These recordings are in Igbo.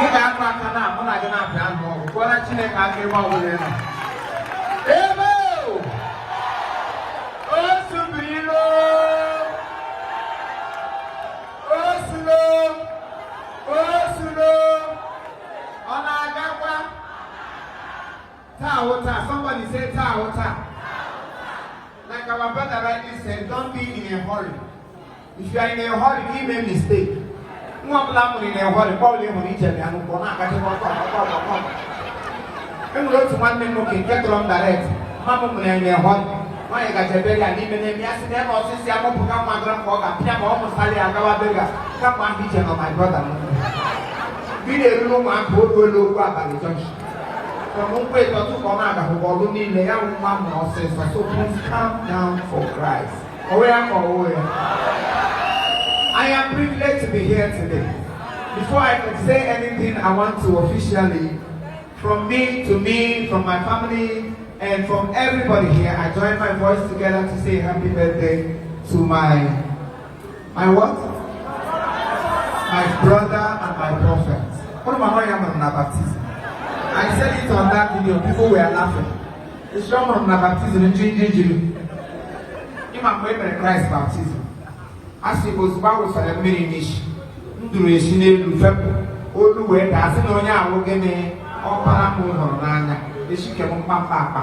Ị ga-akpa aka na mụ na gị na-apịa anụ ọgụ kwụọra Chineke aka ebe ọ bụla ị nọ. Ebe o subirilo osulo ọ na-agakwa taa ụta. Somebody say taa ụta. Like our brother rightly said, don't be in a hurry. If you are in a hurry, you make a mistake. Nwa ọbụla mụrụ in a hurry, probably hụrụ ije bịa n'ụkwụ na-agachi ọkọ. Enwere otu nwanne m nwoke nke tụrụ m direct. Mama m mụrụ in a hurry. Nwaanyị gaje bega n'ime n'ime ya sị na ebe ọsịsị amụpụta nwa gịrị ka ọ ga-apịa ma ọ mụsara ya gawa bega kama ahụ ije nọ my brother m. Mgbe ị na-eruru ụmụaka oge olu okwu abalị junction. Nkwụ ịtọtụ ka ọ na-agahụkwa ọrụ niile ya bụ nwa mụrụ ọsịsọ. So please calm down for Christ. Owe ya ka owe ya. I am privileged to be here today. Before I can say anything, I want to officially, from me, from my family, and from everybody here, I join my voice together to say happy birthday to my what? My brother and my prophet. What am I on baptism? I said it on that video, people were laughing. It's your on baptism in Jinjin. Imam Christ baptism. As he was about for a minute, Ndureshine Lufepo, Oluwe, Asinonia, Wogene, or Paramu or Nana, the Shikam Papa.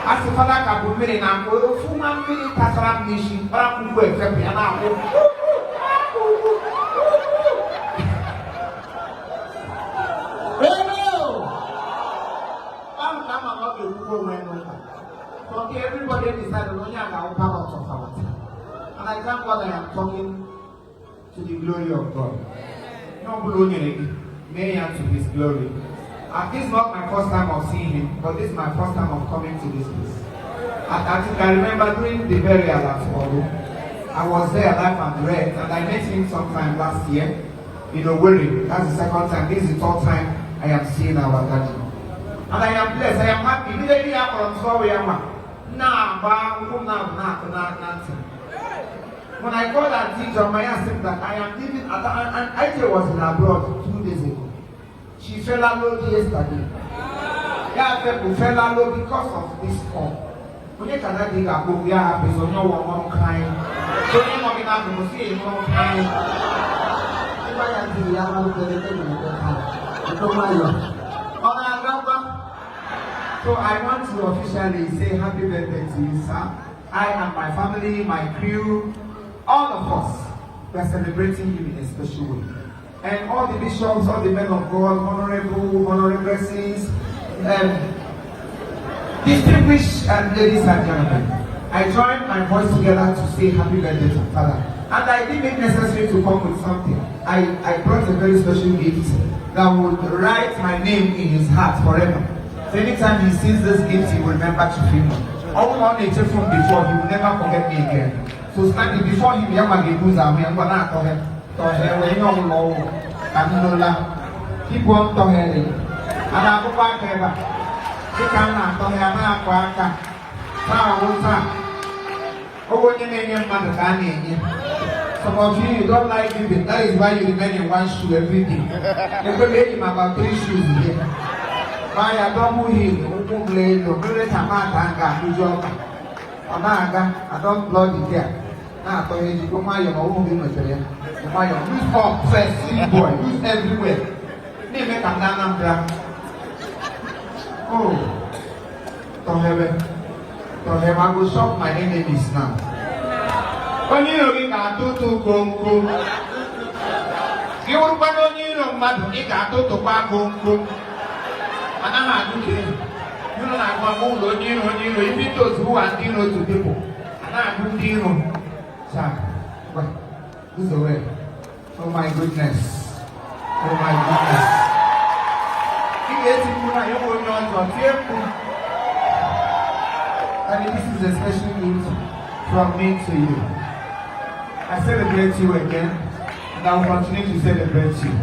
As the father can be made now, Fuman Mini Tataram Nishi, Paramu, and I. So everybody decided on our power of our time. And I thank God I am talking to the glory of God. No glory, may to his glory. And this is not my first time of seeing him, but this is my first time of coming to this place. And I think I remember during the burial at Olu, I was there live and direct, and I met him sometime last year in Owerri. That's the second time. This is the third time I am seeing our daddy. And I am blessed, I am happy. Immediately after when I called that teacher, my aunt said that I am living at and I was in abroad 2 days ago. She fell out yesterday. Yeah, people fell out because of this call. When you cannot dig a book, you have to know one kind. So you're not going to see one kind. If I am the young so I want to officially say happy birthday to you, sir. I and my family, my crew, all of us, we are celebrating you in a special way. And all the bishops, all the men of God, honorables, distinguished ladies and gentlemen, I joined my voice together to say happy birthday to Father. And I didn't make necessary to come with something. I brought a very special gift that would write my name in his heart forever. So anytime he sees this gift, he will remember to feel me. All on nature from before, he will never forget me again. So standing before him, I'm going to tell him, keep on talking. And I go back ever. He cannot tell him, I'm going to some of you don't like it, that is why you remain in one shoe every day. You will make him about 3 shoes here. Buy a double heel, open blade, or blade a man, and go. I don't blood it there. Now, for you, go my own material. My own, use all press, boy, use everywhere. They make a man. Oh, don't have it. Don't have I will shop my enemies now. When you got to go, you will put on you, but you got to go. And I do it. You know, I want more you if it goes who and to people. And I do you. Sir, this is the way. Oh my goodness. Oh my goodness. And this is a special gift from me to you. I celebrate you again, and I will continue to celebrate you.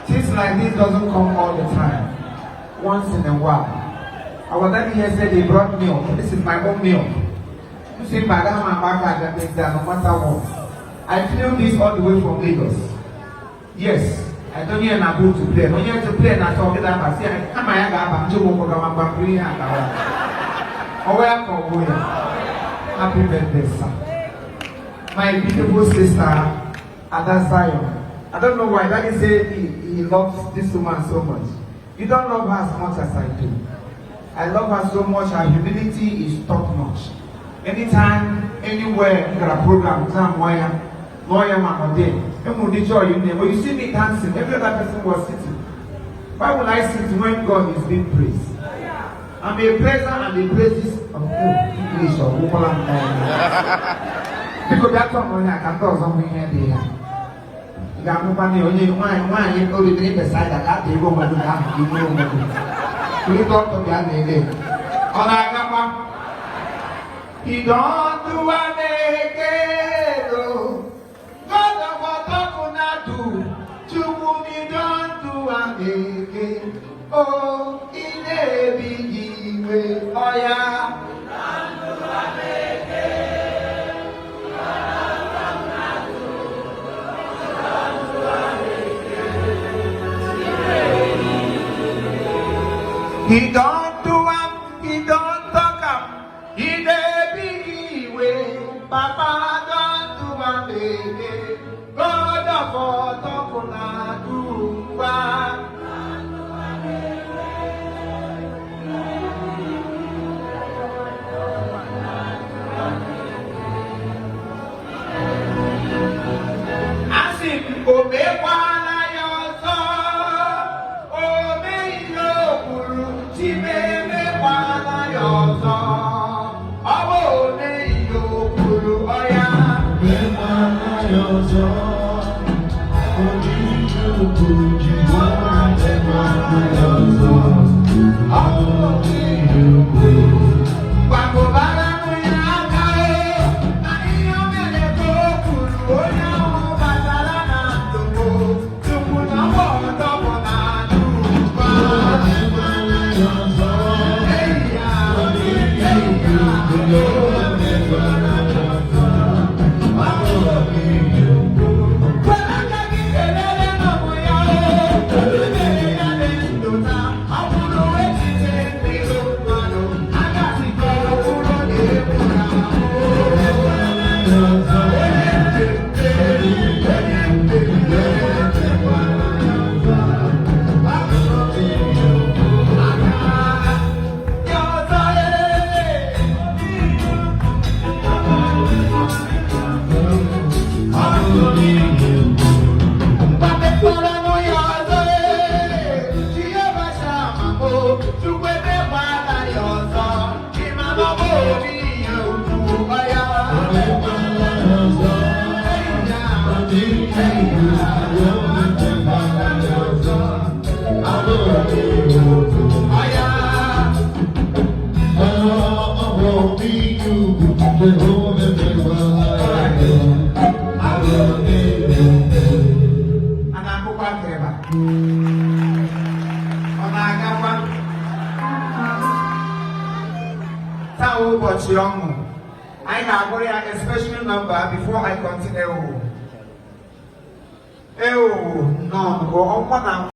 Things like this doesn't come all the time. Once in a while. Our daddy here said they brought milk. This is my own milk. You see, Madam and Baka, that makes that no matter what. I flew this all the way from Lagos. Yes, I don't hear na go to play. When you to play na talk that I say I am ya ga ba njomo ko ga ma free ha ka wa. Owe ko wo ya. Happy birthday, sir. My beautiful sister, Ada Zion. I don't know why Daddy said he loves this woman so much. You don't love her as much as I do. I love her so much. Her humility is top notch. Anytime, anywhere, you got a program, lawyer man or day. When you see me dancing, every other person was sitting. Why would I sit when God is being praised? I'm a praiser and the praises of English or Wokola. Because that's something I can do something here. You got no money, only one, you go to the beside that they go and do that. You know, we talk to the other on I got one. He don't do a make God of what do. Chukumi don't do a make oh, in a big way. Oh, yeah. Don't do a make he don't do am, he don't talk am, he dey big way. Papa don't do am again. God of all talk na do wa. Asim omewa. I have a special number before I continue. No, go on.